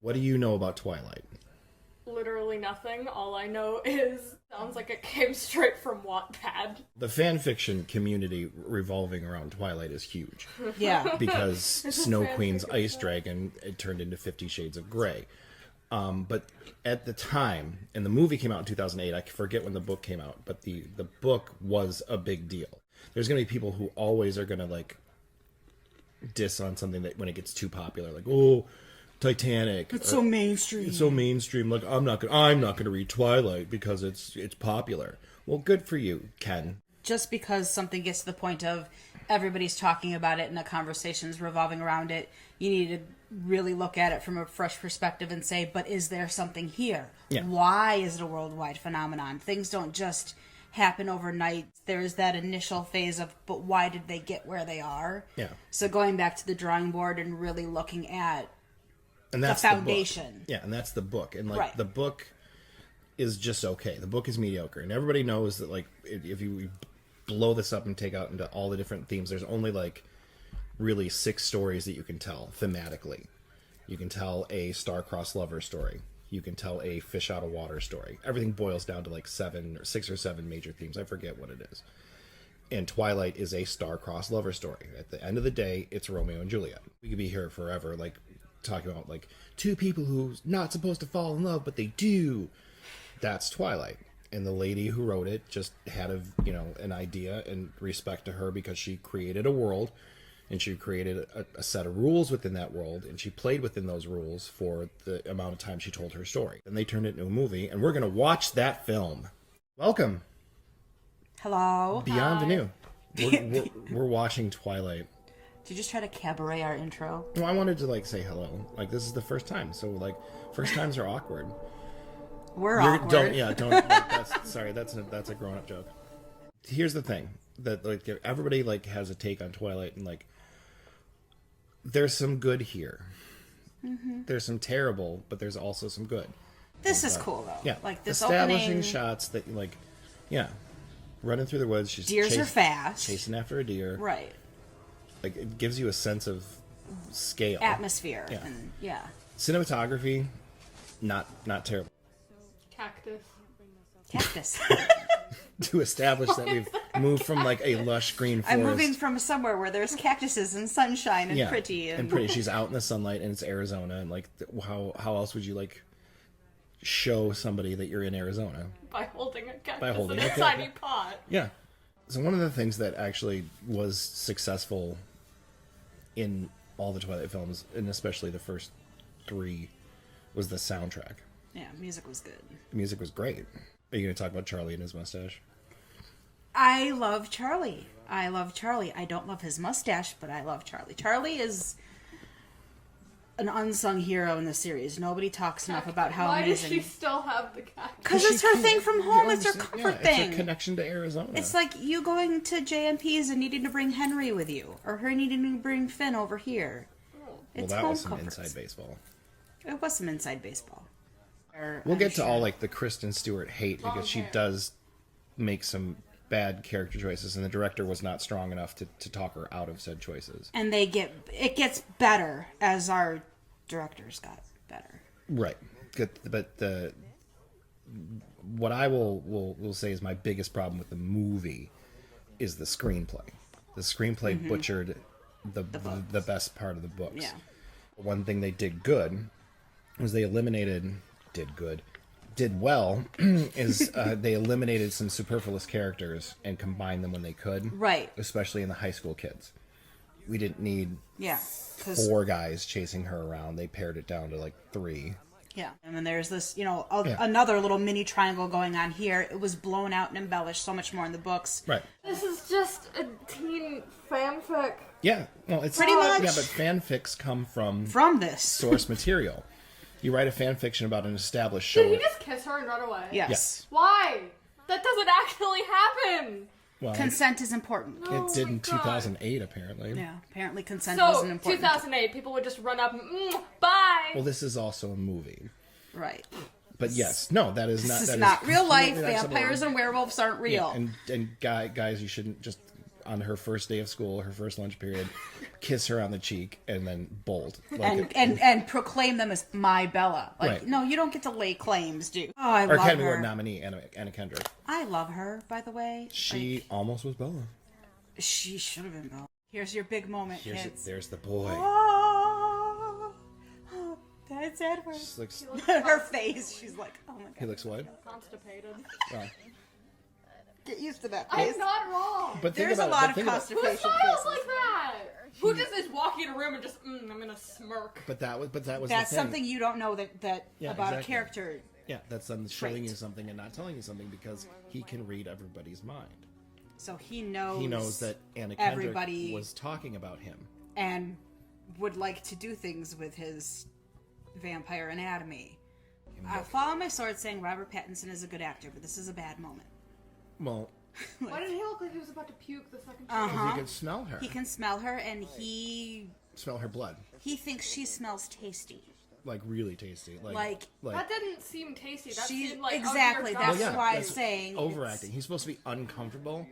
What do you know about Twilight? Literally nothing. All I know is sounds like it came straight from Wattpad. The fan fiction community revolving around Twilight is huge. Yeah. Because Snow Queen's ice dragon, it turned into 50 Shades of Grey. But at the time, and the movie came out in 2008, I forget when the book came out, but the book was a big deal. There's going to be people who always are going to, like, diss on something that when it gets too popular, like, oh, Titanic. It's so mainstream. It's so mainstream. Like, I'm not gonna read Twilight because it's popular. Well, good for you, Ken. Just because something gets to the point of everybody's talking about it and the conversation's revolving around it, you need to really look at it from a fresh perspective and say, but is there something here? Yeah. Why is it a worldwide phenomenon? Things don't just happen overnight. There's that initial phase of, but why did they get where they are? Yeah. So going back to the drawing board and really looking at And that's the foundation. The book. Yeah, and that's the book. And, like, Right. the book is just okay. The book is mediocre. And everybody knows that, like, if you blow this up and take out into all the different themes, there's only, like, really 6 stories that you can tell thematically. You can tell a star-crossed lover story. You can tell a fish out of water story. Everything boils down to, like, 6 or 7 major themes. I forget what it is. And Twilight is a star-crossed lover story. At the end of the day, it's Romeo and Juliet. We could be here forever, like, talking about, like, 2 people who's not supposed to fall in love, but they do. That's Twilight. And the lady who wrote it just had an idea, and respect to her because she created a world, and she created a set of rules within that world, and she played within those rules for the amount of time she told her story. And they turned it into a movie, and we're going to watch that film. Welcome. hello. Beyond the New. We're watching Twilight. Did you just try to cabaret our intro? Well, I wanted to, like, say hello. Like, this is the first time, so, like, first times are awkward. We're awkward. Don't. Like, that's a grown-up joke. Here's the thing that, like, everybody, like, has a take on Twilight, and, like, there's some good here. Mm-hmm. There's some terrible, but there's also some good. This is cool though. Yeah, like this establishing opening shots that, like, yeah, running through the woods. She's deers are fast, chasing after a deer. Right. Like, it gives you a sense of scale, atmosphere, Yeah. and yeah. Cinematography, not terrible. Cactus. To establish that we've moved from, like, a lush green forest. I'm moving from somewhere where there's cactuses and sunshine and pretty and pretty. She's out in the sunlight, and it's Arizona, and, like, how else would you, like, show somebody that you're in Arizona? By holding a cactus By holding in a a cactus. tiny pot. Yeah. So one of the things that actually was successful in all the Twilight films, and especially the first 3, was the soundtrack. Yeah, music was good. The music was great. Are you going to talk about Charlie and his mustache? I love Charlie. I don't love his mustache, but I love Charlie. Charlie is an unsung hero in the series. Nobody talks enough about how Why amazing. does she still have the cactus? Because it's her thing from home. It's her comfort thing. It's her connection to Arizona. It's like you going to JMP's and needing to bring Henry with you, or her needing to bring Finn over here. Well, that was some inside baseball. It was some inside baseball. We'll get to all, like, the Kristen Stewart hate, because she does make some bad character choices, and the director was not strong enough to talk her out of said choices. And it gets better as our directors got better. Right. Good, but what I will say is my biggest problem with the movie is the screenplay. The screenplay butchered the best part of the books. Yeah. One thing they did good was they eliminated did well is they eliminated some superfluous characters and combined them when they could. Right. Especially in the high school kids. We didn't need Yeah. 4 guys chasing her around. They pared it down to like 3. Yeah. And then there's this, another little mini triangle going on here. It was blown out and embellished so much more in the books. Right. This is just a teen fanfic. Yeah. Well, it's Pretty much. Yeah, but fanfics come from This. source material. You write a fan fiction about an established show. Did he just kiss her and run away? Yes. Why? That doesn't actually happen. Well, Consent is important. it did in my God. 2008, apparently. Yeah. Apparently consent So, wasn't important. 2008, people would just run up and, bye! Well, this is also a movie. Right. But yes, no, that is not. This that is not real life. completely not Vampires something- and werewolves aren't real. Yeah, and guys, you shouldn't just on her first day of school, her first lunch period, kiss her on the cheek and then bolt. Like and proclaim them as my Bella. Like, Right. no, you don't get to lay claims, dude. Oh, I our love Academy her. Award nominee Anna Kendrick. I love her, by the way. She almost was Bella. She should have been Bella. Here's your big moment, kids. There's the boy. Oh, that's Edward. She looks, Her face, she's like, oh my god. he looks what? Constipated. Well, Get used to that face. I'm not wrong. but think There's a about lot it, of think about- Who constipation smiles faces. like that? Who just is walking in a room and just, I'm gonna smirk. But that was That's the thing. something you don't know that Yeah, about a exactly. character. Yeah, that's them showing Trait. you something and not telling you something because he can read everybody's mind. So he knows. He knows that Anna Kendrick everybody was talking about him. and would like to do things with his vampire anatomy. I'll follow my sword saying Robert Pattinson is a good actor, but this is a bad moment. Well, Why did he look like he was about to puke the second Uh-huh. time? he can smell her. He can smell her, and he Smell her blood. thinks she smells tasty. Like really tasty. Like That didn't seem tasty. That she seemed like exactly. Oh, That's dear God. why I'm saying overacting. He's supposed to be uncomfortable.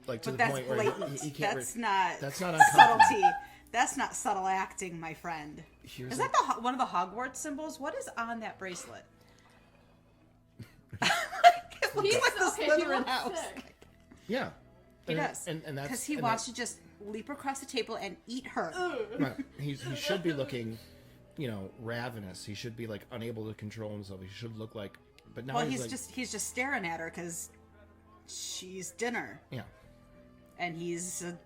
Like to But the that's point where blatant. he can't. That's not. That's not uncomfortable. subtlety. That's not subtle acting, my friend. Here's Is a- that one of the Hogwarts symbols? What is on that bracelet? It looks He's- like the okay, he Slytherin looks house. sick. Yeah. He does. And that's Because he and wants to just leap across the table and eat her. Right. He should be looking, ravenous. He should be like unable to control himself. He should look like. But now Well, he's he's just staring at her because she's dinner, yeah. and he's a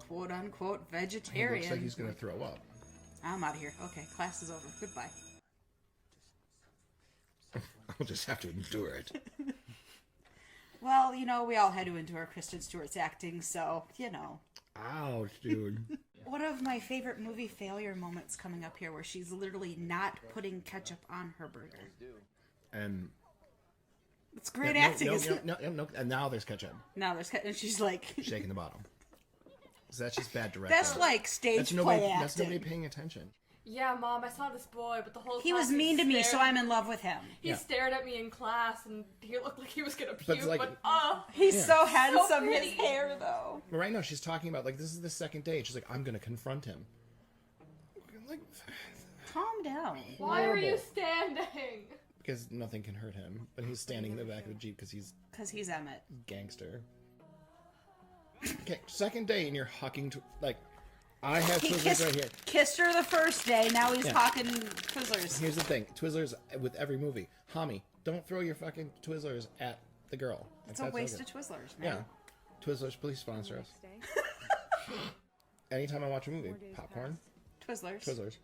quote unquote He vegetarian. looks like he's gonna throw up. I'm out of here. Okay, class is over. Goodbye. I'll just have to endure it. Well, we all had to endure Kristen Stewart's acting, so Ouch, dude. One of my favorite movie failure moments coming up here, where she's literally not putting ketchup on her burger. And It's great no, acting, no, isn't no, it? no, no, and now there's ketchup Now there's and she's like, shaking the bottom. So that's just bad directing. that's like stage That's nobody. play That's acting. nobody paying attention. Yeah, Mom, I saw this boy, but the whole He class was mean to me, stared- so I'm in love with him. He Yeah. stared at me in class, and he looked like he was gonna puke, But it's like- He's Yeah. so handsome. pretty. His hair, though. But right now she's talking about like this is the second date. She's like, I'm gonna confront him. Like, Calm down. Why are you horrible. standing? because nothing can hurt him. But he's standing in the back of the Jeep because he's Because he's Emmett. gangster. Okay, second date and you're hucking like I have He Twizzlers right here. kissed her the first day. Now he's Yeah. hawking Twizzlers. Here's the thing, Twizzlers with every movie. Homie, don't throw your fucking Twizzlers at the girl. It's Like, a waste okay. of Twizzlers, man. Yeah. Twizzlers, please sponsor us. Anytime I watch a movie, popcorn, Twizzlers. Twizzlers,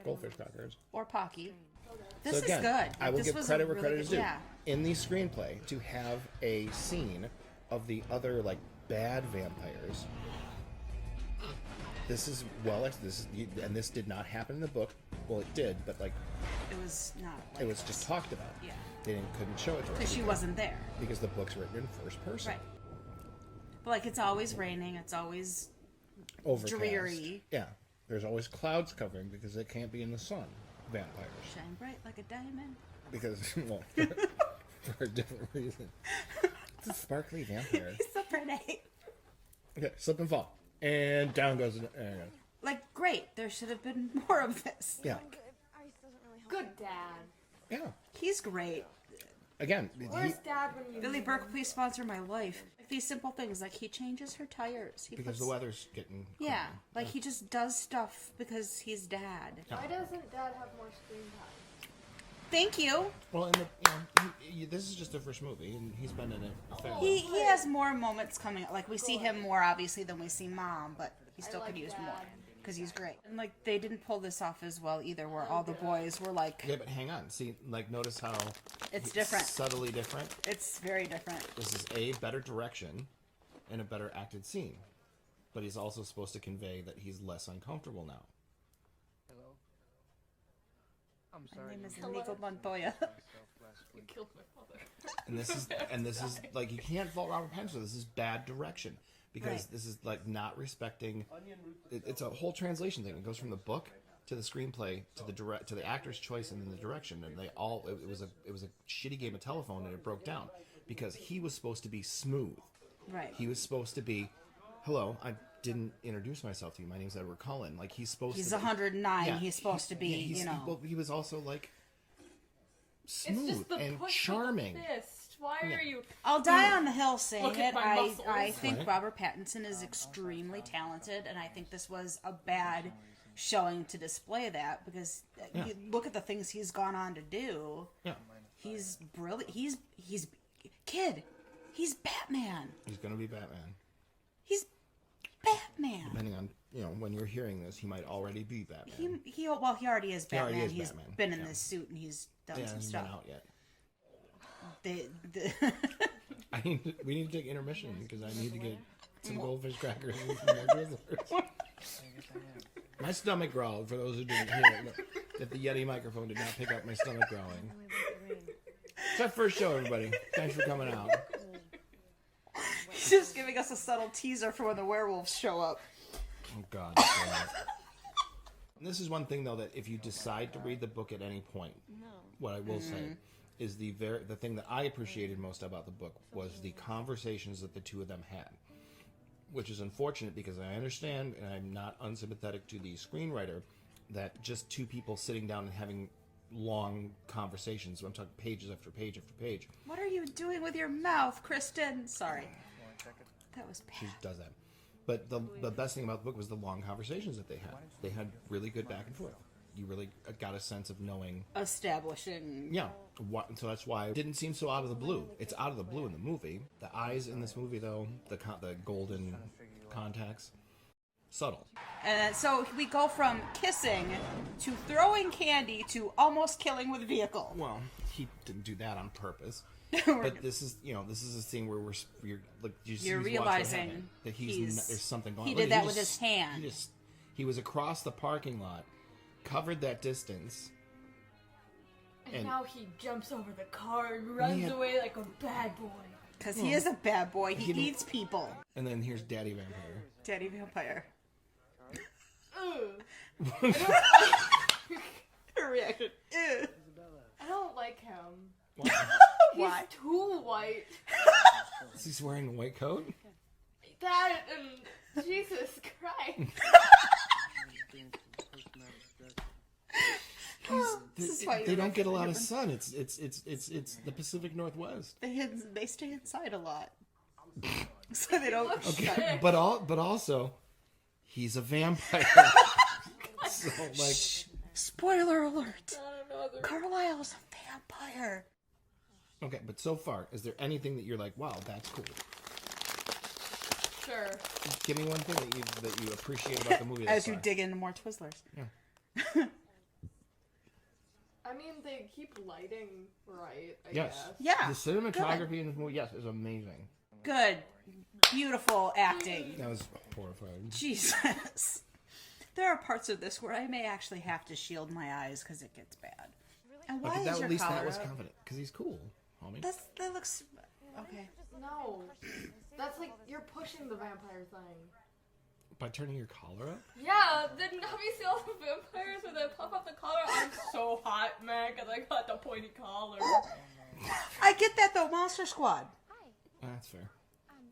goldfish crackers. Or Pocky. This So again, is good. I will This give was credit a where really credit is good- due. Yeah. In the screenplay, to have a scene of the other like bad vampires. This is and this did not happen in the book. Well, it did, but like It was not. Like it was just talked about. Yeah. They couldn't show it to her Because she wasn't there. because the book's written in first person. Right. But like, it's always raining. It's always Overcast. dreary. Yeah. There's always clouds covering because it can't be in the sun. Vampires. Shine bright like a diamond. Because well, for a different reason. It's a sparkly vampire. He's so pretty. Okay, slip and fall. And down goes there it goes. Like, great. There should have been more of this. Yeah. Good dad. Yeah. He's great. Again, Where's Dad when you Billy need Burke, him? please sponsor my life. These simple things, like he changes her tires. He because puts, the weather's getting yeah, cold. like he just does stuff because he's dad. Why doesn't Dad have more screen time? Thank you. Well, this is just the first movie, and he's been in it a fair He has more moments coming. Like we see him more obviously than we see Mom, but he still could use more because he's great. And like they didn't pull this off as well either, where all the boys were like. Yeah, but hang on. See, like notice how it's different. Subtly different. It's very different. This is a better direction and a better acted scene, but he's also supposed to convey that he's less uncomfortable now. Hello. I'm sorry. My name is Nico Montoya. You killed my father. And this is like you can't fault Robert Pattinson. This is bad direction because this is like not respecting. It's a whole translation thing. It goes from the book to the screenplay to the actor's choice and then the direction, and they all it was a shitty game of telephone, and it broke down because he was supposed to be smooth. Right. He was supposed to be, hello, I didn't introduce myself to you. My name's Edward Cullen. Like he's supposed to. He's 109. Yeah, he's supposed to be. He was also like smooth it's just the and push charming. With the fist. Why are you? I'll die on the hill saying Look it. at my muscles. I think Right. Robert Pattinson is extremely talented, and I think this was a bad showing to display that because you look at the things he's gone on to do. Yeah. He's brilliant. He's kid. He's Batman. He's gonna be Batman. He's Batman. Depending on when you're hearing this, he might already be Batman. He already is Batman. already is He's Batman. been in this suit and he's done Yeah, some he's stuff. not out yet. We need to take intermission because I need to get some goldfish crackers and some more Twizzlers. My stomach growled, for those who didn't hear it. That the Yeti microphone did not pick up my stomach growling. It's our first show, everybody. Thanks for coming out. He's just giving us a subtle teaser for when the werewolves show up. Oh, God. And this is one thing, though, that if you decide to read the book at any point, what I will say is the thing that I appreciated most about the book was the conversations that the two of them had, which is unfortunate because I understand, and I'm not unsympathetic to the screenwriter, that just two people sitting down and having long conversations, I'm talking pages after page after page. What are you doing with your mouth, Kristen? Sorry. That was bad. She does that. But the best thing about the book was the long conversations that they had. They had really good back and forth. You really got a sense of knowing. Establishing. Yeah. So that's why it didn't seem so out of the blue. It's out of the blue in the movie. The eyes in this movie, though, the golden contacts, subtle. And so we go from kissing to throwing candy to almost killing with vehicle. Well, he didn't do that on purpose. But this is a scene where you're realizing that there's something going on. He did that with his hand. He was across the parking lot, covered that distance, And now he jumps over the car and runs away like a bad boy. Because he is a bad boy. He eats people. And then here's Daddy Vampire. Daddy Vampire. Her reaction. Ew. I don't like him. Why? Why? He's too white. Is he wearing a white coat? That and Jesus Christ. They don't get a lot of sun. It's the Pacific Northwest. They stay inside a lot, so they don't. Okay, but also, he's a vampire. So Spoiler alert! Carlisle's a vampire. Okay, but so far, is there anything that you're like, wow, that's cool? Sure. Give me one thing that you appreciate about the movie. As you dig into more Twizzlers. Yeah. I mean, they keep lighting right, I Yes. guess. Yeah. The cinematography in this movie, yes, is amazing. Good. Beautiful acting. That was horrifying. Jesus. There are parts of this where I may actually have to shield my eyes because it gets bad. And why Okay, is your at least collar that was up? confident because he's cool, homie. That looks okay. No. That's like, you're pushing the vampire thing. By turning your collar up. Yeah, then have you seen all the vampires where they pop up the collar? I'm so hot, man, because I got the pointy collar. I get that though, Monster Squad. That's fair.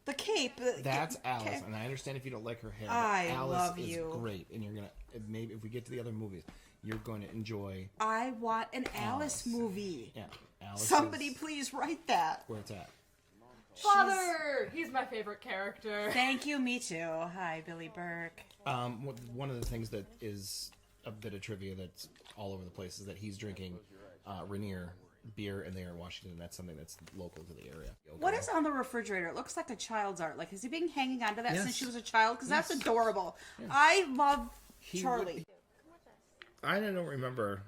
The cape. That's Alice, okay. and I understand if you don't like her hair. But I Alice love is you. great, and you're gonna maybe if we get to the other movies, you're going to enjoy. I want an Alice movie. Yeah, Alice. Somebody is please write that. where it's at. Father! He's my favorite character. Thank you, me too. Hi, Billy Burke. One of the things that is a bit of trivia that's all over the place is that he's drinking Rainier beer, and they are in Washington. That's something that's local to the area. What is on the refrigerator? It looks like a child's art. Like, has he been hanging on to that Yes. since she was a child? Because that's Yes. adorable. I love He Charlie. I don't remember.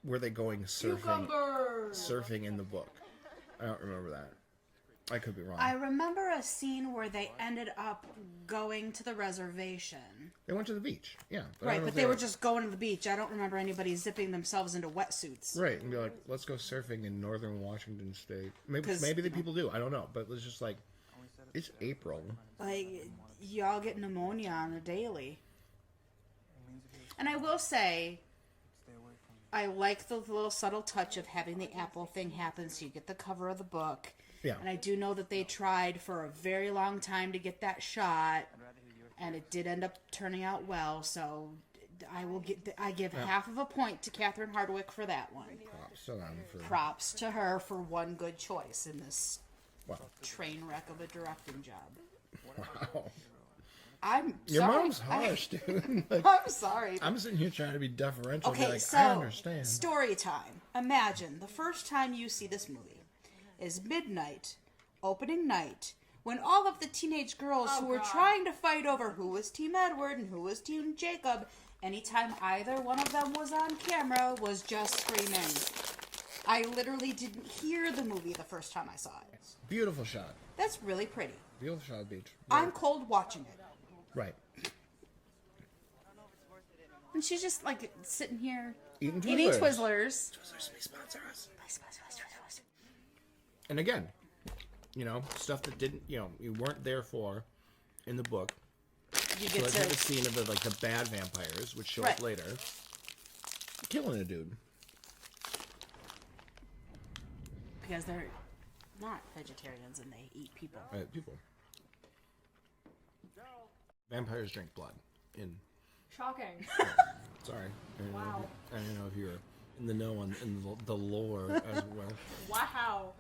Were they going surfing? Cucumber. Surfing in the book. I don't remember that. I could be wrong. I remember a scene where they ended up going to the reservation. They went to the beach. Yeah. I don't Right, know but if they were just going to the beach. I don't remember anybody zipping themselves into wetsuits. right, and be like, let's go surfing in northern Washington State. Maybe 'Cause- the people do. I don't know, but it's just like it's April. Like, y'all get pneumonia on a daily. And I will say, I like the little subtle touch of having the apple thing happen so you get the cover of the book. Yeah. And I do know that they tried for a very long time to get that shot, and it did end up turning out well. So I give half of a point to Catherine Hardwicke for that one. Props to them for Props to her for one good choice in this wow. train wreck of a directing job. Wow. I'm Your sorry. mom's harsh, dude. Like, I'm sorry. I'm sitting here trying to be deferential. Okay, Be like, so I understand. story time. Imagine the first time you see this movie is midnight, opening night, when all of the teenage girls who were God. trying to fight over who was Team Edward and who was Team Jacob, anytime either one of them was on camera, was just screaming. I literally didn't hear the movie the first time I saw it. Beautiful shot. That's really pretty. Beautiful shot of the beach. I'm cold watching it. Right. And she's just like sitting here Eating eating Twizzlers. Twizzlers. Twizzlers, please sponsor us. And again, stuff that didn't, you weren't there for in the book. You So get let's have the to scene of the bad vampires, which show Right. up later. Killing a dude. because they're not vegetarians and they eat people. People. Vampires drink blood. Shocking. Sorry. Wow. I don't know if you're in the know on in the lore as well. Wow.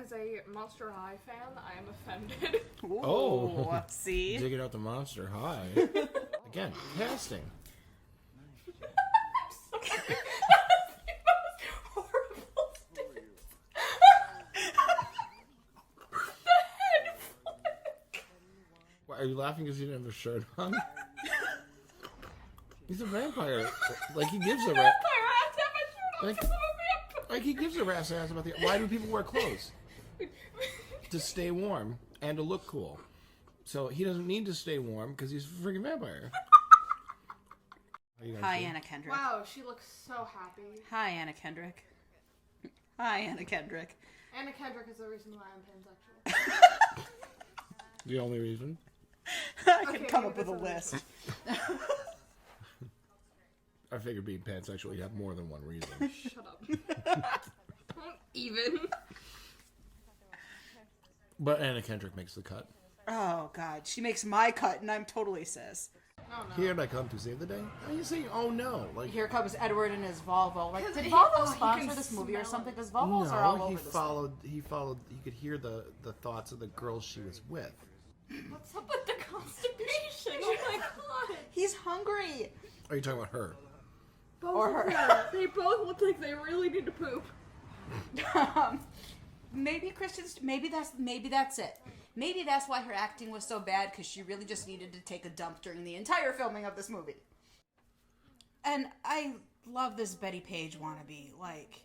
As a Monster High fan, I am offended. Oh. See? Digging out the Monster High. Again, casting. Horrible thing. Why, are you laughing because you didn't have a shirt on? He's a vampire. Like, he gives a rat. Like he gives a rat's ass about the. Why do people wear clothes? To stay warm and to look cool. So he doesn't need to stay warm because he's a freaking vampire. How you guys Hi, doing? Anna Kendrick. Wow, she looks so happy. Hi, Anna Kendrick. Hi, Anna Kendrick. Anna Kendrick is the reason why I'm pansexual. The only reason. I can Okay, come maybe up with a that's list. I figured being pansexual, you have more than one reason. Shut up. Don't even. But Anna Kendrick makes the cut. Oh, God. She makes my cut, and I'm totally sis. Oh no. Here I come to save the day. How are you saying, oh no? Like, Here comes Edward and his Volvo. Like, did he- Volvo oh, he sponsor can this movie or smell something? it. Because Volvos are all no, over he this followed. He could hear the thoughts of the girls she was with. What's up with the constipation? Oh my god. thing. He's hungry. Are you talking about her? Both Or of her. them. They both look like they really need to poop. Maybe Christian's. Maybe that's it. Maybe that's why her acting was so bad, because she really just needed to take a dump during the entire filming of this movie. And I love this Betty Page wannabe. Like,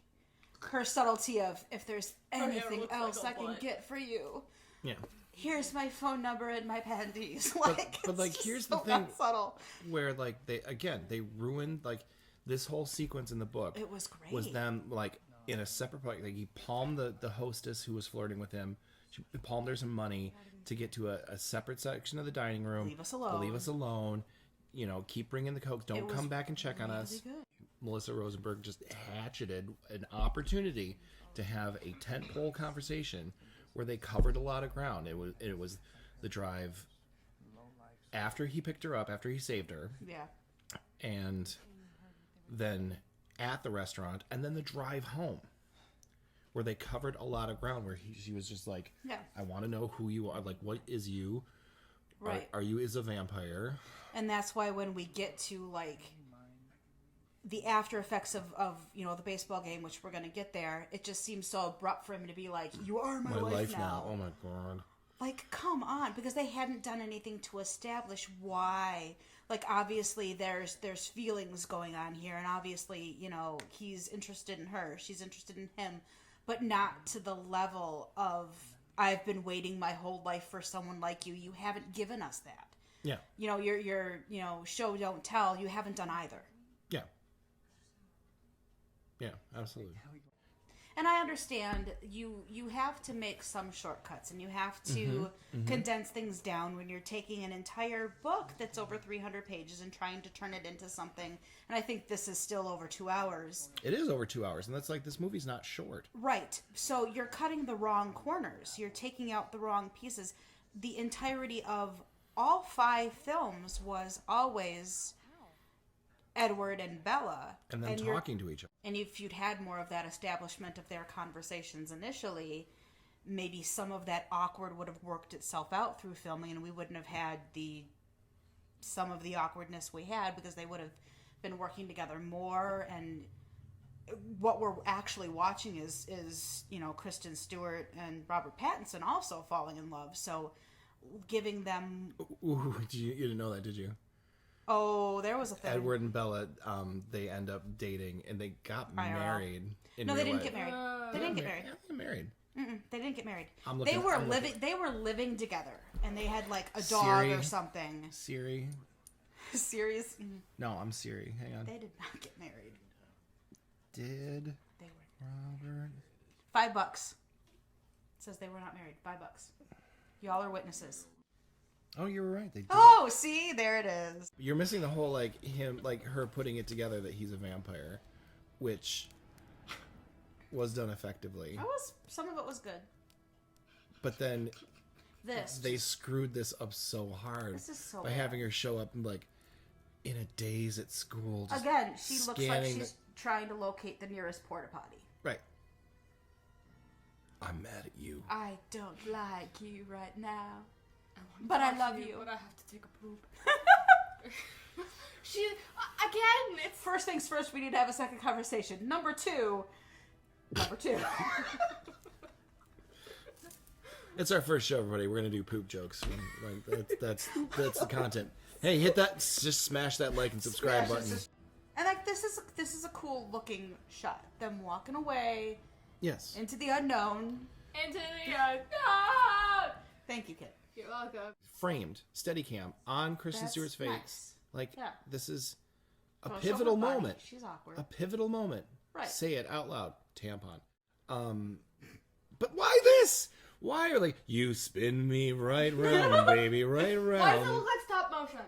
her subtlety of, if there's hair anything looks else like I a can butt. get for you, Yeah. here's my phone number and my panties. Like, but, like, it's here's just the so thing. not subtle. Where like they ruined like this whole sequence in the book. It was great. Was them like in a separate like he palmed the hostess who was flirting with him. She palmed her some money to get to a separate section of the dining room. Leave us alone. Leave us alone. You know, keep bringing the coke. It Don't was come back and check on us. Really good. Melissa Rosenberg just hatcheted an opportunity to have a tentpole conversation where they covered a lot of ground. It was the drive after he picked her up, after he saved her, Yeah. and then at the restaurant, and then the drive home, where they covered a lot of ground. Where she was just like, Yeah. "I want to know who you are. Like, what is you? Right. Are you is a vampire?" And that's why when we get to, like, the after effects of the baseball game, which we're going to get there, it just seems so abrupt for him to be like, you are my life now. Oh my god. Like, come on, because they hadn't done anything to establish why. Like, obviously there's feelings going on here, and obviously, he's interested in her, she's interested in him, but not to the level of, I've been waiting my whole life for someone like you. You haven't given us that. Yeah. Your show don't tell, you haven't done either. Yeah. Yeah, absolutely. And I understand you have to make some shortcuts, and you have to condense things down when you're taking an entire book that's over 300 pages and trying to turn it into something. And I think this is still over 2 hours. It is over 2 hours, and that's like, this movie's not short. Right. So you're cutting the wrong corners. You're taking out the wrong pieces. The entirety of all 5 films was always Edward and Bella. And them talking to each other. And if you'd had more of that establishment of their conversations initially, maybe some of that awkward would have worked itself out through filming, and we wouldn't have had some of the awkwardness we had, because they would have been working together more. And what we're actually watching is Kristen Stewart and Robert Pattinson also falling in love. So giving them... Ooh, you didn't know that, did you? Oh, there was a thing. Edward and Bella, they end up dating, and they got married. No, they didn't get married. They didn't get married. Yeah, they got married. They didn't get married. They were living together, and they had like a dog or something. Siri. Siri's. No, I'm Siri. Hang on. They did not get married. Did They were Robert? $5. It says they were not married. $5. Y'all are witnesses. Oh, you were right. They did. Oh, see, there it is. You're missing the whole her putting it together that he's a vampire, which was done effectively. Some of it was good. But then they This screwed this up so hard is so by bad. having her show up and in a daze at school. Just Again, she looks like scanning she's trying to locate the nearest porta potty. right. I'm mad at you. I don't like you right now, but I love you. But I have to take a poop. Again, it's... First things first, we need to have a second conversation. Number two. It's our first show, everybody. We're gonna do poop jokes. That's the content. Hey, hit that! Just smash that like and subscribe button. And this is a cool looking shot. Them walking away Yes. into the unknown. Into the unknown. Thank you, kid. You're welcome. Framed, Steadicam on Kristen That's Stewart's face. nice. Yeah. This is a Don't show her pivotal body. moment. She's awkward. A pivotal moment. Right. Say it out loud. Tampon. But why this? Why are you spin me right round, baby, right Why does it round? look like stop motion?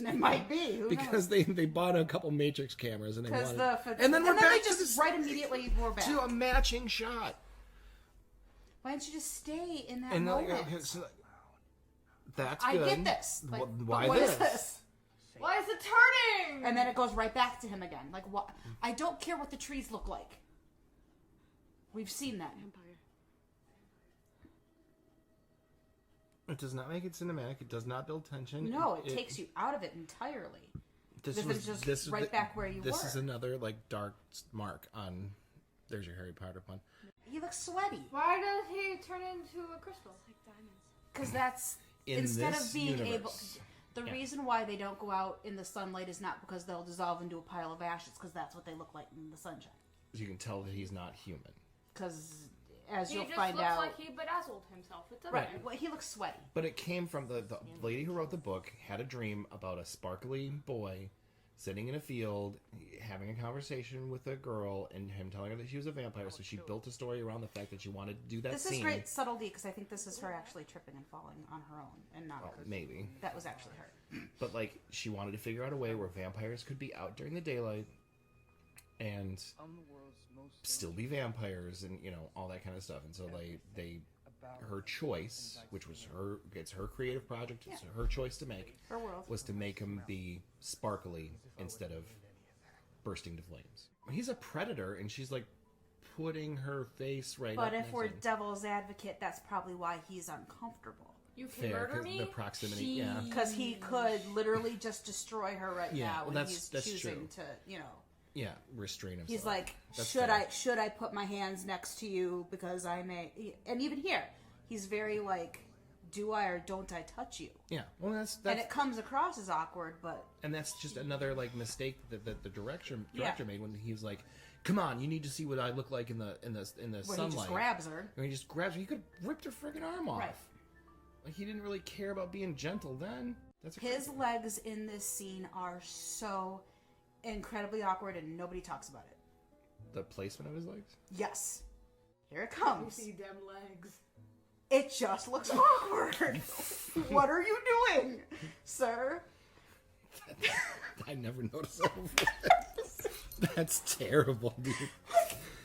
It might be. Who Because knows? they bought a couple Matrix cameras and they wanted, And then then we're back they to just this, right immediately we're back. to a matching shot. Why don't you just stay in that And moment? that's I good. get this. Like, Why but what this? is this? Why is it turning? And then it goes right back to him again. Like, what? I don't care what the trees look like. We've seen that. It does not make it cinematic. It does not build tension. No, it takes you out of it entirely. This is just right back where you This were. is another dark mark on. There's your Harry Potter pun. He looks sweaty. Why does he turn into a crystal? Like diamonds. Because that's In instead this of being universe. able. The reason why they don't go out in the sunlight is not because they'll dissolve into a pile of ashes, because that's what they look like in the sunshine. You can tell that he's not human. Because as He you'll just find looks out, like he bedazzled himself. It's okay. right? Well, he looks sweaty. But it came from the lady who wrote the book had a dream about a sparkly boy sitting in a field having a conversation with a girl and him telling her that she was a vampire. So she built a story around the fact that she wanted to do that This scene. is great subtlety because I think this is her actually tripping and falling on her own and not. Well, maybe. That was actually her. But she wanted to figure out a way where vampires could be out during the daylight and still be vampires and all that kind of stuff. And so they her choice, which was it's her creative project, it's her choice to make, Her world. was to make him be sparkly instead of bursting to flames. He's a predator, and she's putting her face right up But if next we're to him. devil's advocate, that's probably why he's uncomfortable. You can Fair, murder 'cause me? the proximity, yeah. Because he could literally just destroy her right Yeah, now well, when that's he's choosing true. to, restrain himself. He's like, That's should fair. I put my hands next to you because I may? And even here, he's very like, do I or don't I touch you? Yeah, well, that's And it comes across as awkward, but and that's just another like mistake that the director Yeah. made when he was like, "Come on, you need to see what I look like in the when sunlight." he just grabs her. When he just grabs her, he could have ripped her friggin' arm off. Right. Like he didn't really care about being gentle then. That's His legs in this scene are so incredibly awkward, and nobody talks about it. the placement of his legs. Yes, here it comes. them legs. It just looks awkward. What are you doing, sir? I never noticed that before. That's terrible, dude.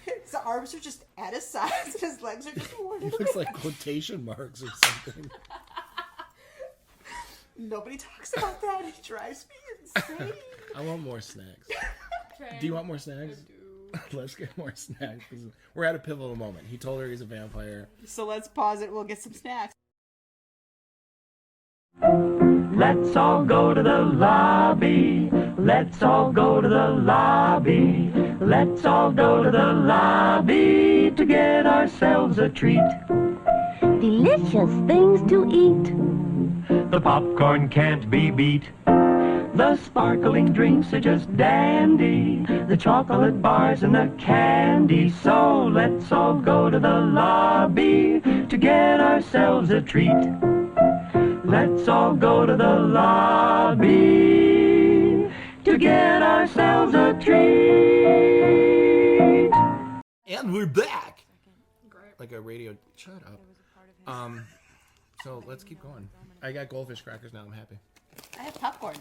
His arms are just at his sides, and his legs are just He worn. looks like quotation marks or something. Nobody talks about that. It drives me insane. I want more snacks. Do you want more snacks? Let's get more snacks. 'Cause we're at a pivotal moment. He told her he's a vampire. So let's pause it. We'll get some snacks. Let's all go to the lobby. Let's all go to the lobby. Let's all go to the lobby to get ourselves a treat. Delicious things to eat. The popcorn can't be beat. The sparkling drinks are just dandy. The chocolate bars and the candy. So let's all go to the lobby to get ourselves a treat. Let's all go to the lobby to get ourselves a treat. And we're back. Great. Like a radio. Shut up. So let's keep going. I got goldfish crackers now. I'm happy. I have popcorn.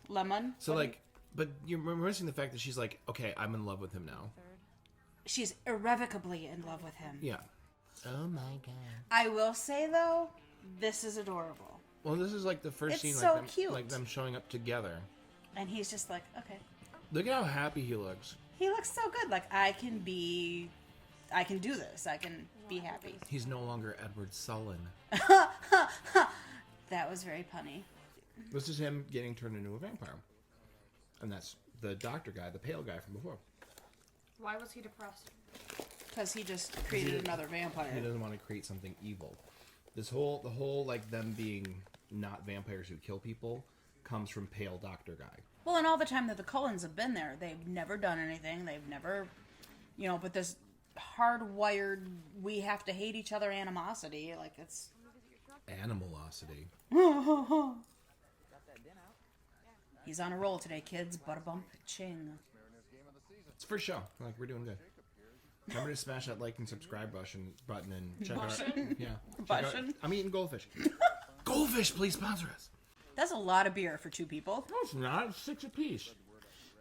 Lemon. So like, but you're missing the fact that she's like, okay, I'm in love with him now. She's irrevocably in love with him. Yeah. Oh my god. I will say though, this is adorable. Well, this is like the first It's scene, so like them, cute. like them showing up together. And he's just like, okay. Look at how happy he looks. He looks so good. Like I can do this. I can be happy. He's no longer Edward Sullen. That was very punny. This is him getting turned into a vampire. And that's the doctor guy, the pale guy from before. Why was he depressed? Because he just created another He vampire. doesn't want to create something evil. The whole like them being not vampires who kill people comes from pale doctor guy. Well, and all the time that the Cullens have been there, they've never done anything. They've never, but this hardwired, we have to hate each other animosity. Like, it's... Animalosity. He's on a roll today, kids. Bada bump ching. It's for show. Like, we're doing good. Remember to smash that like and subscribe button and check out. Yeah. check out- Button? I'm eating goldfish. Goldfish, please sponsor us. That's a lot of beer for two people. No, it's not. It's 6 apiece.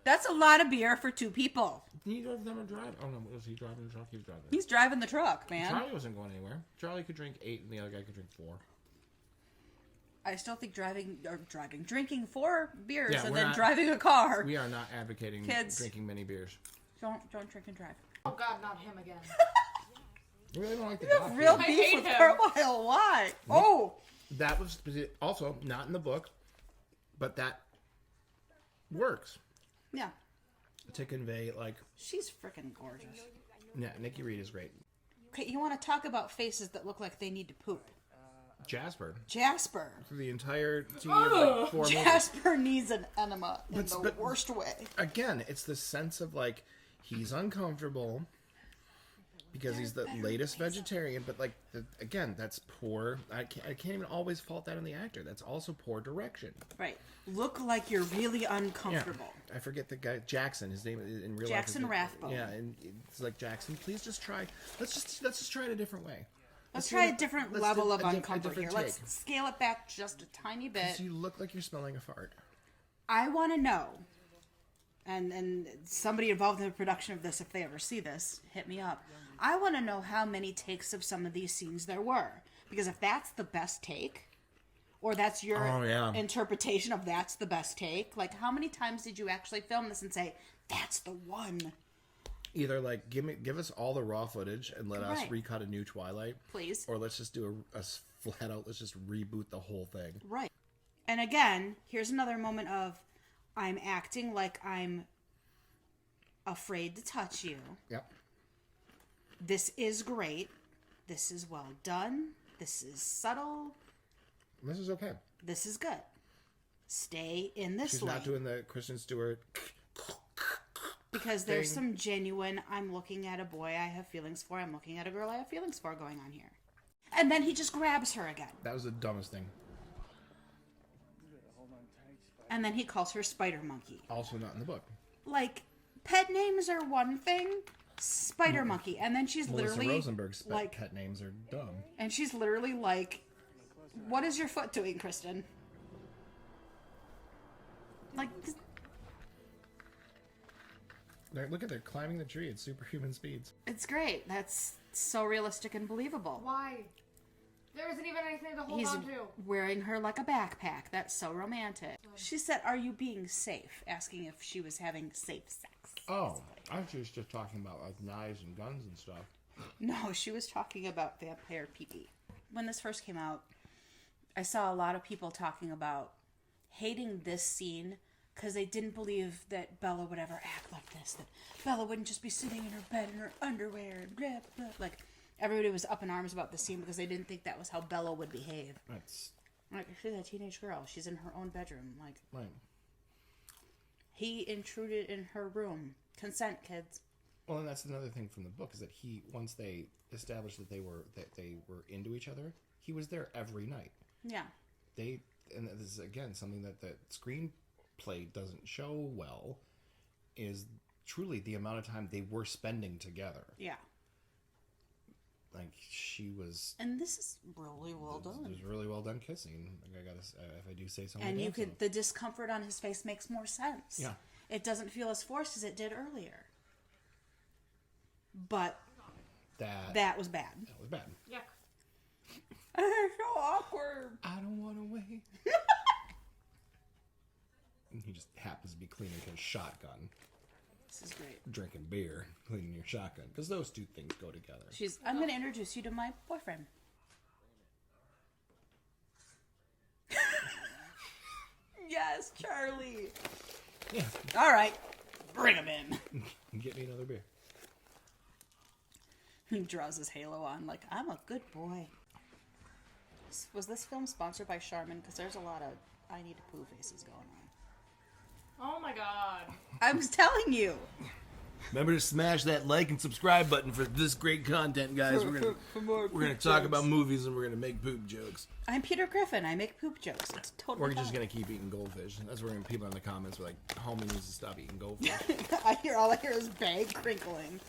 That's a lot of beer for two people. Neither of them are driving. Oh no, was he driving the truck? He's driving. He's driving the truck, man. Charlie wasn't going anywhere. Charlie could drink 8 and the other guy could drink 4. I still think drinking 4 beers Yeah, and we're then not- driving a car. We are not advocating Kids. drinking many beers. Don't drink and drive. Oh God, not him again. I really don't like the You have doc. real I beef hate with him. Carlisle. Why? Oh, That was also not in the book, but that works yeah. to convey like, She's freaking gorgeous. yeah, Nikki Reed is great. Okay, you want to talk about faces that look like they need to poop? Jasper Jasper. for the entire 2 years, like 4 movies. Jasper needs an enema in But- the but- worst way. Again, it's the sense of like he's uncomfortable because he's the latest vegetarian, but like again, that's poor. I can't even always fault that on the actor. That's also poor direction. Right. Look like you're really Yeah, uncomfortable. I forget the guy Jackson. His name in real Jackson life. Rathbone. Yeah, and it's like Jackson. Please just try. Let's just try it a different way. Let's do try a different let's level do of a uncomfort here. different Let's take. scale it back just a tiny bit. 'Cause you look like you're smelling a fart. I want to know, and somebody involved in the production of this, if they ever see this, hit me up. I want to know how many takes of some of these scenes there were. Because if that's the best take, or that's your Oh, yeah. interpretation of that's the best take, like how many times did you actually film this and say, that's the one? Either like give us all the raw footage and let us Right. recut a new Twilight, Please. or let's just do a flat out. Let's just reboot the whole thing. Right. And again, here's another moment of, I'm acting like I'm afraid to touch you. Yep. This is great. This is well done. This is subtle. This is okay. This is good. Stay in this She's lane. not doing the Kristen Stewart. Because there's thing. some genuine, I'm looking at a boy I have feelings for, I'm looking at a girl I have feelings for going on here. And then he just grabs her again. That was the dumbest thing. And then he calls her Spider Monkey. Also not in the book. Like, pet names are one thing, Spider Monkey. And then she's Melissa literally Rosenberg's like, pet names are dumb. and she's literally like, what is your foot doing, Kristen? Like, Look at they're climbing the tree at superhuman speeds. it's great. That's so realistic and believable. Why? There isn't even anything to hold He's on to. wearing her like a backpack. That's so romantic. She said, "Are you being safe?" Asking if she was having safe sex. Oh, I was just talking about like knives and guns and stuff. No, she was talking about vampire pee-pee. When this first came out, I saw a lot of people talking about hating this scene because they didn't believe that Bella would ever act like this. That Bella wouldn't just be sitting in her bed in her underwear and blah, blah. Like, everybody was up in arms about the scene because they didn't think that was how Bella would behave. That's Like, she's a teenage girl. She's in her own bedroom. Like, right. he intruded in her room. Consent, kids. Well, and that's another thing from the book is that once they established that they were into each other, he was there every night. Yeah. And this is again something that the screenplay doesn't show well, is truly the amount of time they were spending together. Yeah. Like she was, And this is really well it done. was really well done kissing. Like I gotta, if I do say something. And you could, the discomfort on his face makes more sense. Yeah. It doesn't feel as forced as it did earlier. But that was bad. That was bad. Yuck. It's so awkward. I don't want to wait. And he just happens to be cleaning his shotgun, This is great. drinking beer, cleaning your shotgun, because those two things go together. I'm going to introduce you to my boyfriend. Yes, Charlie. Yeah, All right. Bring him in. get me another beer. He draws his halo on like, I'm a good boy. Was this film sponsored by Charmin? Because there's a lot of I need to poo faces going on. Oh my god. I was telling you. Remember to smash that like and subscribe button for this great content, guys. We're gonna talk about movies and we're gonna make poop jokes. I'm Peter Griffin. I make poop jokes. It's totally We're just fine. gonna keep eating goldfish. That's where people in the comments were like, "Homie needs to stop eating goldfish." all I hear is bag crinkling.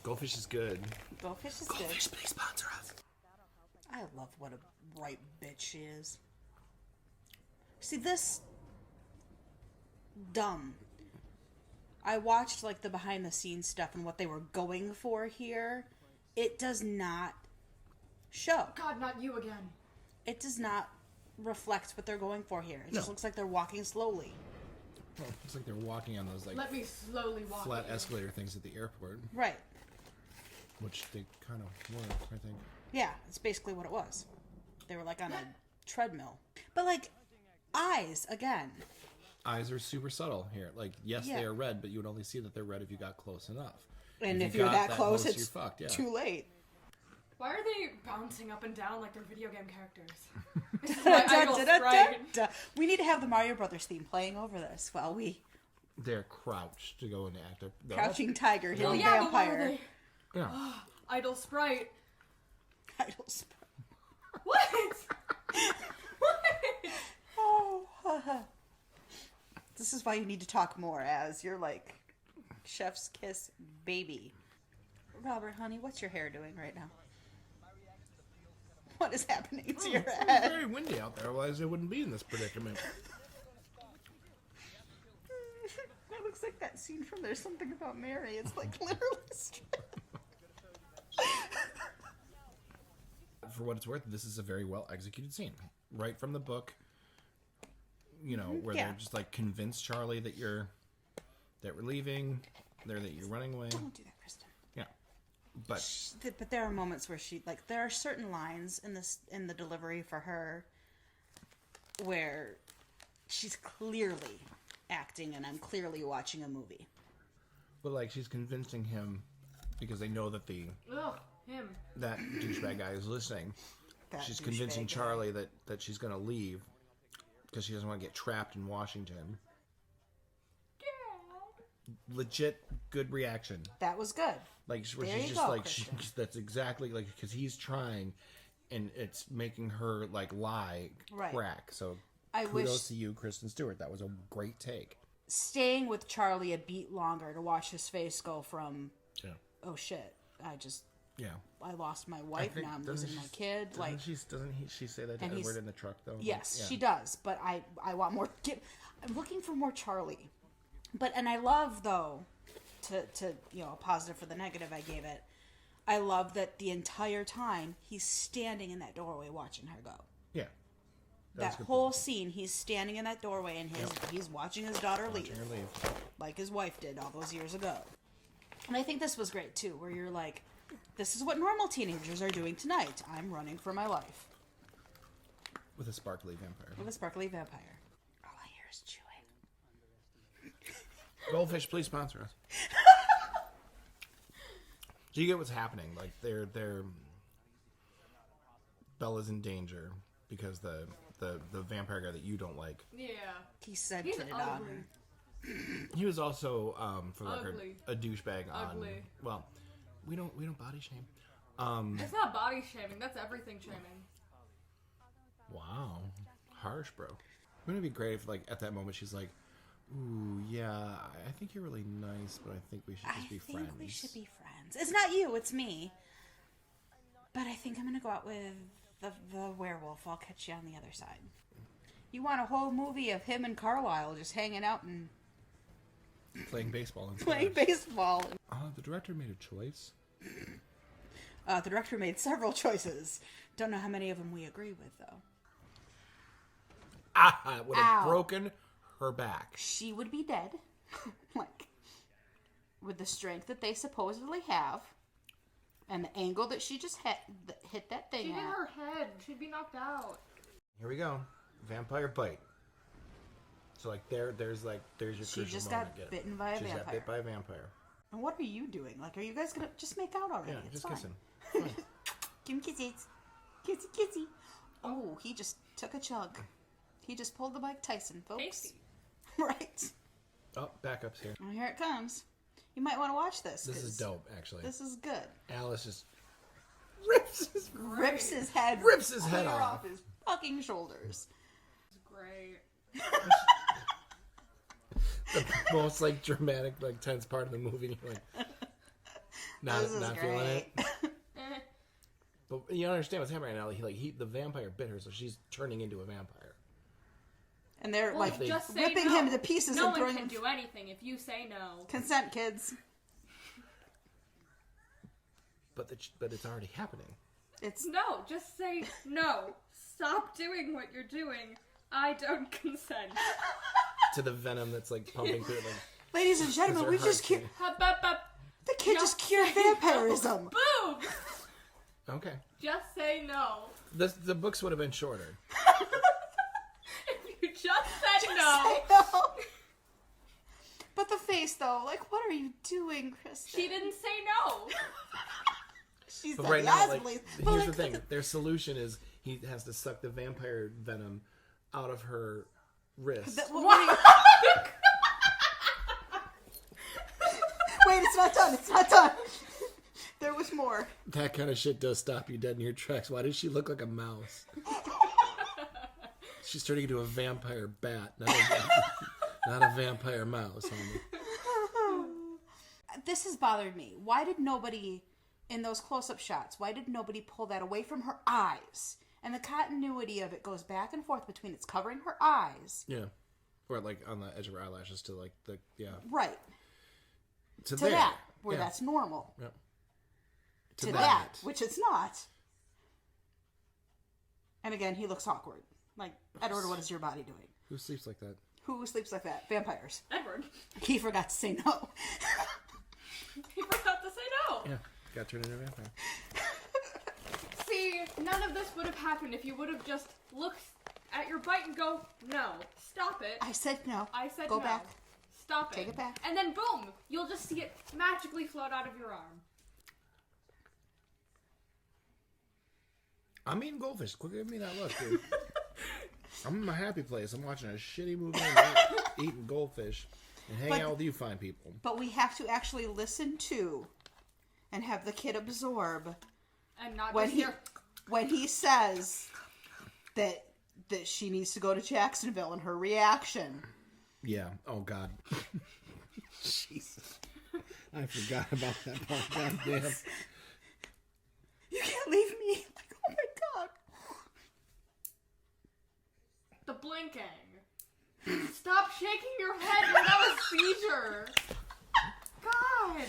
Goldfish is good. Goldfish is Goldfish, good. please sponsor us. I love what a right bitch she is. See, this dumb. I watched like the behind the scenes stuff and what they were going for here. It does not show. God, not you again. It does not reflect what they're going for here. It just No. looks like they're walking slowly. Well, it's like they're walking on those like Let me slowly walk. flat you. escalator things at the airport, Right. which they kind of were, I think. Yeah, it's basically what it was. They were like on a treadmill. But like, eyes, again. Eyes are super subtle here. Like, yes, Yeah. they are red, but you would only see that they're red if you got close enough. And if you you're got that close, you're it's fucked. Yeah. too late. Why are they bouncing up and down like they're video game characters? This is my idol Da, da, da, sprite. da. We need to have the Mario Brothers theme playing over this while we They're crouched to go into active. Crouching Tiger, Well, Hidden yeah, but why are Vampire. they Yeah. idol sprite? Idols. What? What? Oh, this is why you need to talk more, as you're like chef's kiss baby. Robert, honey, what's your hair doing right now? What is happening to your It's head? very windy out there, otherwise it wouldn't be in this predicament. That looks like that scene from There's Something About Mary. It's like literally straight. For what it's worth, this is a very well executed scene. Right from the book, you know, where Yeah. they're just like convince Charlie that we're leaving, that you're running away. Don't do that, Kristen. Yeah. But there are moments where there are certain lines in the delivery for her where she's clearly acting and I'm clearly watching a movie. But like she's convincing him because they know that Ugh, him. that douchebag guy is listening. That She's douchebag convincing guy. Charlie that she's going to leave because she doesn't want to get trapped in Washington. Legit good reaction. That was good. Like where There she's you just go, like Christian. that's exactly like because he's trying, and it's making her like lie Right. crack. So I kudos wish to you, Kristen Stewart. That was a great take. staying with Charlie a beat longer to watch his face go from, Yeah. oh shit, Yeah. I lost my wife, now I'm losing my kid. Like, Doesn't she say that to and he's- Edward in the truck though? yes, Like, she does, but I want more. I'm looking for more Charlie. And I love, though, to a positive for the negative I gave it, I love that the entire time he's standing in that doorway watching her go. Yeah. That whole scene, he's standing in that doorway and he's watching his daughter leave, like his wife did all those years ago. And I think this was great too, where you're like, this is what normal teenagers are doing tonight. I'm running for my life With a sparkly vampire. with a sparkly vampire. All I hear is chewing. Goldfish, please sponsor us. So you get what's happening. Like they're Bella's in danger because the vampire guy that you don't like. Yeah. He said He's it on ugly. her. He was also, for the record, Ugly. a douchebag on. Ugly. Well, we don't body shame. It's not body shaming. That's everything shaming. Wow, harsh, bro. Wouldn't it be great if, like, at that moment she's like, "Ooh, yeah, I think you're really nice, but I think we should just be friends." I think we should be friends. It's not you, it's me. But I think I'm gonna go out with the werewolf. I'll catch you on the other side. You want a whole movie of him and Carlisle just hanging out and Playing baseball and playing baseball. The director made a choice. The director made several choices. Don't know how many of them we agree with, though. It would have Ow. broken her back. She would be dead. Like, with the strength that they supposedly have, and the angle that she just hit that thing She's in at. her head. She'd be knocked out. Here we go. Vampire bite. So, like, there's your She crucial just moment. got bitten by a She just got vampire. bit by a vampire. And what are you doing? Like, are you guys gonna just make out already? Yeah, It's just fine. kissing. Give him kisses. Kissy, kissy. Oh, he just took a chug. He just pulled the Mike Tyson, folks. Tasty. Right. Oh, backup's here. Well, here it comes. You might want to watch this. This is 'cause dope, actually. This is good. Alice just rips his Rips his head. head clear off. his fucking shoulders. It's great. The most, like, dramatic, like, tense part of the movie. And you're like, This is not feeling it. Eh. But you understand what's happening right now. The vampire bit her, so she's turning into a vampire. And they're Well, like just say ripping no. him to pieces No and one throwing can him. do anything if you say no. Consent, kids. But it's already happening. It's No, just say no. Stop doing what you're doing. I don't consent. To the venom that's, like, pumping through it. Like, ladies and gentlemen, her we heart just cured. beating. Hup, hup, hup. The kid just cured vampirism. Boom! Okay. Just say no. The books would have been shorter. If you just said no. I know. But the face, though, like, what are you doing, Kristen? She didn't say no. She said But right yes, now, like, please. here's But, the like, thing. Their solution is he has to suck the vampire venom out of her wrist. what are you- Wait, it's not done. It's not done. There was more. That kind of shit does stop you dead in your tracks. Why does she look like a mouse? She's turning into a vampire bat, not a vampire mouse, homie. This has bothered me. Why did nobody, in those close-up shots, why did nobody pull that away from her eyes? And the continuity of it goes back and forth between it's covering her eyes. Yeah. Or, like, on the edge of her eyelashes to, like, the, yeah. Right. To To there. that, where Yeah. that's normal. Yep. To that, which it's not. And again, he looks awkward. Like, Edward, what is your body doing? Who sleeps like that? Who sleeps like that? Vampires. Edward. He forgot to say no. He forgot to say no. Yeah. Got turned into a vampire. See, none of this would have happened if you would have just looked at your bite and go, no, stop it. I said no. I said Go no. back. Stop it. Take it back. And then boom, you'll just see it magically float out of your arm. I'm eating goldfish. Quit giving me that look, dude. I'm in my happy place. I'm watching a shitty movie and eating goldfish and hanging out with you fine people. But we have to actually listen to and have the kid absorb And not when just he hear, when he says that she needs to go to Jacksonville and her reaction. Yeah. Oh, God. Jesus. I forgot about that part. God damn. You can't leave me. Like, oh my God. the blinking. Stop shaking your head without a seizure. God.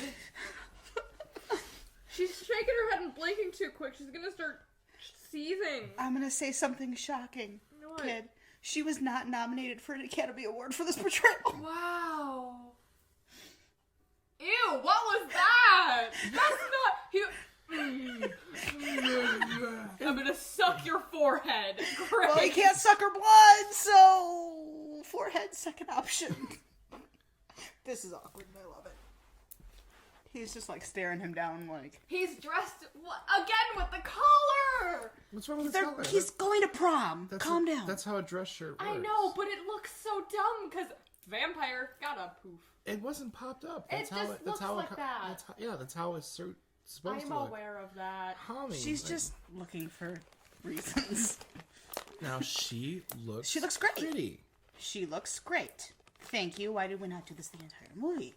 She's shaking her head and blinking too quick. She's gonna start seizing. I'm gonna say something shocking, What? kid. She was not nominated for an Academy Award for this portrayal. Wow. Ew, what was that? That's not... I'm gonna suck your forehead. Great. Well, he can't suck her blood, so forehead second option. This is awkward, and I love it. He's just like staring him down, like He's dressed again with the collar. What's wrong with this color? he's going to prom. Calm down. That's how a dress shirt works. I know, but it looks so dumb because vampire got a poof. It wasn't popped up. It just looks like that. That's how it's supposed I'm to look. aware of that. Holly, She's like, just looking for reasons. now she looks. She looks great. Pretty. She looks great. Thank you. Why did we not do this the entire movie?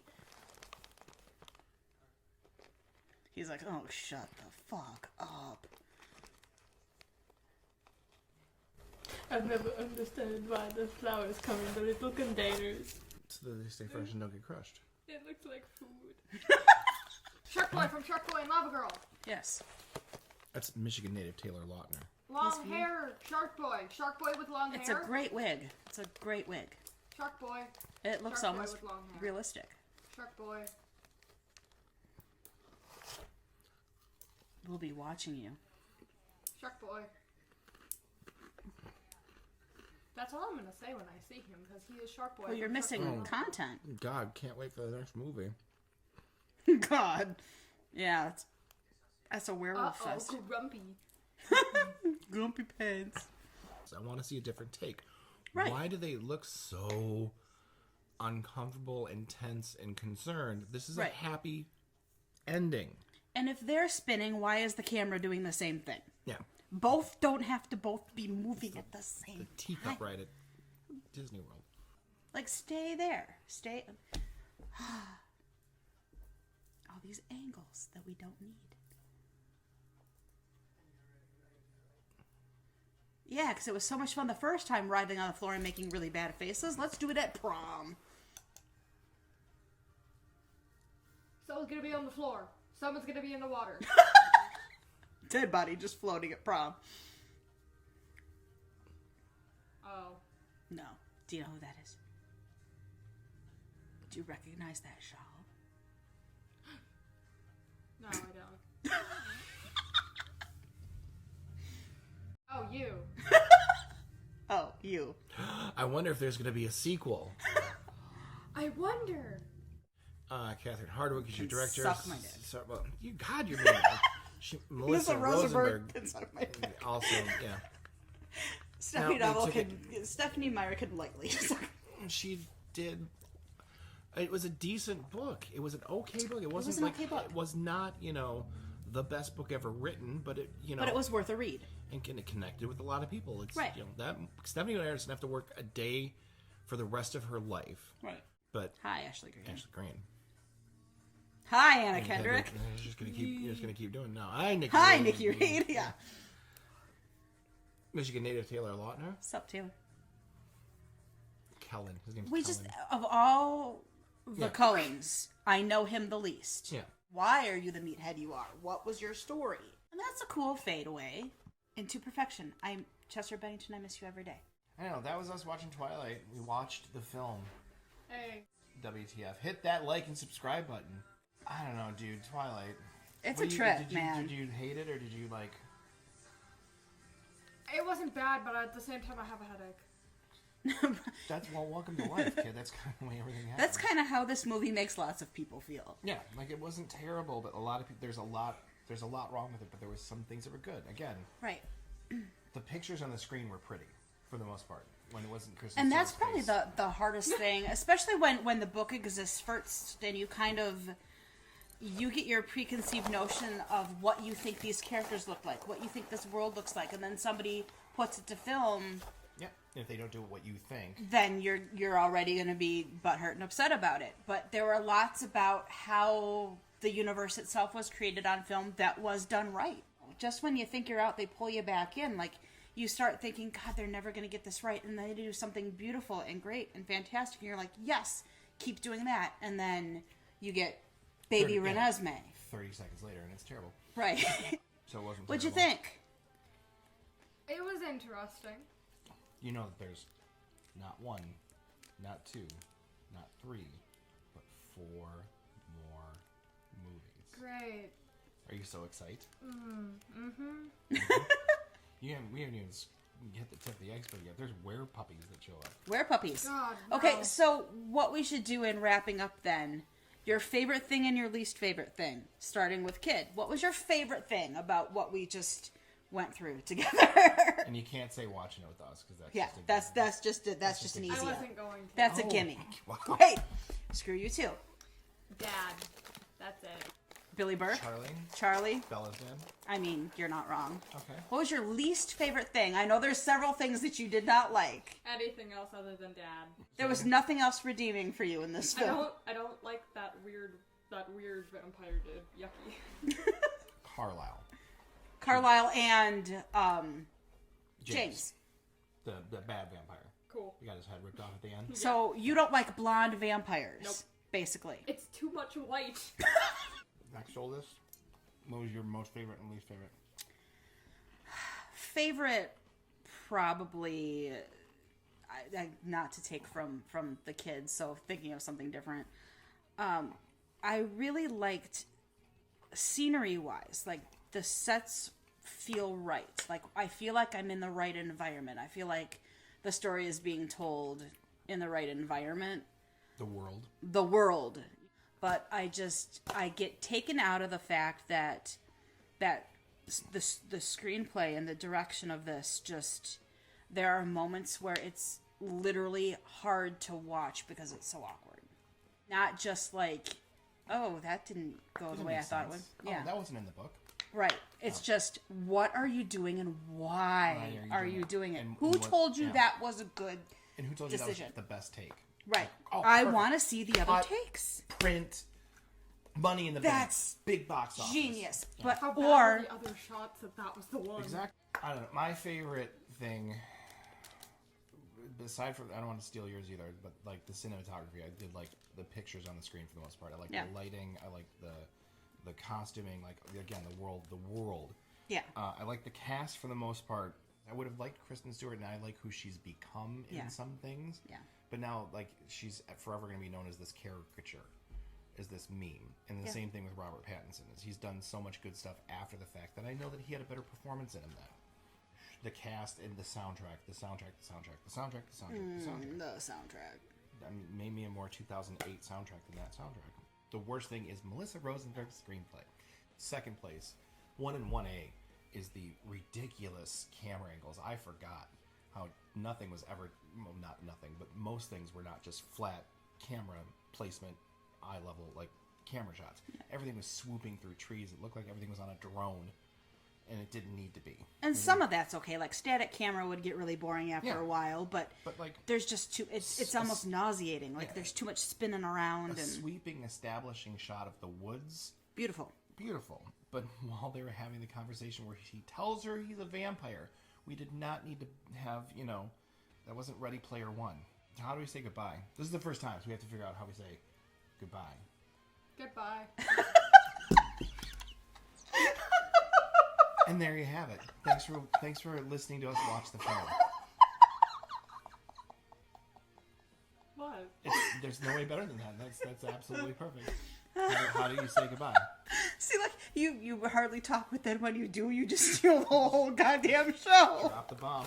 He's like, oh, shut the fuck up. I've never understood why the flowers come in the little containers. So that they stay fresh and don't get crushed. It looks like food. Shark Boy from Shark Boy and Lava Girl. Yes. That's Michigan native Taylor Lautner. Long hair, Shark Boy. Shark Boy with long It's hair. a great wig. It's a great wig. Shark Boy. It looks Shark Boy almost with long hair. realistic. Shark Boy. We'll be watching you. Shark Boy. That's all I'm gonna say when I see him because he is Shark Boy. Well, you're from Shark missing Boy. content. God, can't wait for the next movie. God. Yeah, that's a werewolf fest. Grumpy. Grumpy pants. So I want to see a different take. Right. Why do they look so uncomfortable, intense, and concerned? This is Right. a happy ending. And if they're spinning, why is the camera doing the same thing? Yeah. Both don't have to both be moving at the same The teacup ride at Disney World. Like, stay there. Stay. All these angles that we don't need. Yeah, because it was so much fun the first time writhing on the floor and making really bad faces. Let's do it at prom. Someone's gonna be on the floor. Someone's gonna be in the water. Dead body just floating at prom. Oh. No. Do you know who that is? Do you recognize that shawl? No, I don't. Oh, you. Oh, you. I wonder if there's going to be a sequel. I wonder. Catherine Hardwicke is your director. suck my dick. Well, you're being Melissa Rosenberg. can suck my dick. Also, yeah. Stephenie Meyer can lightly suck. She did. It was a decent book. It was an okay book. It wasn't was an like okay book. it was not, the best book ever written, but it, But it was worth a read. and it connected with a lot of people. It's Right. That Stephenie Meyer doesn't have to work a day for the rest of her life. Right. But Hi, Ashley Green. Ashley Green. Hi, Anna Kendrick. You're just gonna keep doing. No, hi, Nikki. Hi, Reed. Nikki Reed. Yeah. Michigan native Taylor Lautner. What's up, Taylor? Kellen. His name's We Kellen. just, of all the Yeah. Coens, I know him the least. Yeah. Why are you the meathead you are? What was your story? And that's a cool fadeaway into perfection. I'm Chester Bennington. I miss you every day. I know, that was us watching Twilight. We watched the film. Hey. WTF. Hit that like and subscribe button. I don't know, dude. Twilight. It's What a do trip, did man. Did you hate it or did you like... It wasn't bad, but at the same time, I have a headache. Welcome to life, kid. That's kind of the way everything happens. That's kind of how this movie makes lots of people feel. Yeah, like it wasn't terrible, but a lot of people. There's a lot wrong with it, but there was some things that were good. Again, Right. the pictures on the screen were pretty for the most part when it wasn't Kristen. And that's Stewart's probably face. the hardest thing, especially when the book exists first and you you get your preconceived notion of what you think these characters look like, what you think this world looks like, and then somebody puts it to film. Yeah, if they don't do what you think, Then you're already going to be butthurt and upset about it. But there were lots about how the universe itself was created on film that was done right. Just when you think you're out, they pull you back in. Like, you start thinking, God, they're never going to get this right. And then they do something beautiful and great and fantastic. And you're like, yes, keep doing that. And then you get Baby 30 Renesmee. 30 seconds later, and it's terrible. Right. So it wasn't. What'd you terrible. think? It was interesting. You know that there's not one, not two, not three, but 4 more movies. Great. Are you so excited? Mm-hmm. We haven't even hit the tip of the iceberg yet. There's werepuppies that show up. Werepuppies. God, Okay, no. so what we should do in wrapping up then, your favorite thing and your least favorite thing, starting with Kid. What was your favorite thing about what we just went through together? And you can't say watching it with us because that's Yeah, just a that's just an easy. I wasn't going to. That's a gimme. Wow. Hey, screw you too. Dad. That's it. Billy Burke, Charlie, Charlie. Bella's dad. I mean, you're not wrong. Okay. What was your least favorite thing? I know there's several things that you did not like. Anything else other than Dad? There was nothing else redeeming for you in this film. I don't like that weird vampire dude. Yucky. Carlisle and James. The bad vampire. Cool. He got his head ripped off at the end. So you don't like blonde vampires, Nope. basically. It's too much white. Next oldest. What was your most favorite and least favorite? Favorite, probably, not to take from the kids, so thinking of something different. I really liked, scenery-wise, like, the sets feel right. Like, I feel like I'm in the right environment. I feel like the story is being told in the right environment. The world. The world. But I get taken out of the fact that the screenplay and the direction of this just, there are moments where it's literally hard to watch because it's so awkward. Not just like, oh, that didn't go the way I thought it would. Yeah. Oh, that wasn't in the book. Right. It's just, what are you doing and why are you doing it? And Who what- told you yeah. that was a good And who told decision? you that was the best take? Right. Oh, I perfect. want to see the other Hot takes. Print. Money in the That's bank. Big box office. Genius. Yeah. But How bad or were the other shots that was the one? Exactly. I don't know. My favorite thing, aside from, I don't want to steal yours either, but like the cinematography, I did like the pictures on the screen for the most part. I like Yeah. the lighting. I like the costuming. Like again, the world. yeah. I like the cast for the most part. I would have liked Kristen Stewart, and I like who she's become in Yeah. some things. Yeah. But now, like, she's forever going to be known as this caricature, as this meme. And the Yeah. same thing with Robert Pattinson. Is he's done so much good stuff after the fact that I know that he had a better performance in him then. The cast and the soundtrack. The soundtrack. I mean, made me a more 2008 soundtrack than that soundtrack. The worst thing is Melissa Rosenberg's screenplay. Second place, 1 and 1A, is the ridiculous camera angles. I forgot how nothing was ever, well, not nothing, but most things were not just flat camera placement, eye level, like camera shots. Everything was swooping through trees. It looked like everything was on a drone, and it didn't need to be. And some of that's okay. Like static camera would get really boring after Yeah. a while, but like there's just too. It's almost nauseating. Like yeah. there's too much spinning around a and sweeping, establishing shot of the woods. beautiful. Beautiful. But while they were having the conversation where he tells her he's a vampire, we did not need to have, that wasn't Ready Player One. How do we say goodbye? This is the first time, so we have to figure out how we say goodbye. Goodbye. And there you have it. Thanks for listening to us watch the film. What? There's no way better than that. That's absolutely perfect. How do you say goodbye? See, like You hardly talk, but then when you do, you just steal the whole goddamn show. Drop the bomb.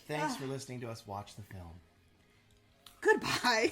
Thanks for listening to us watch the film. Goodbye.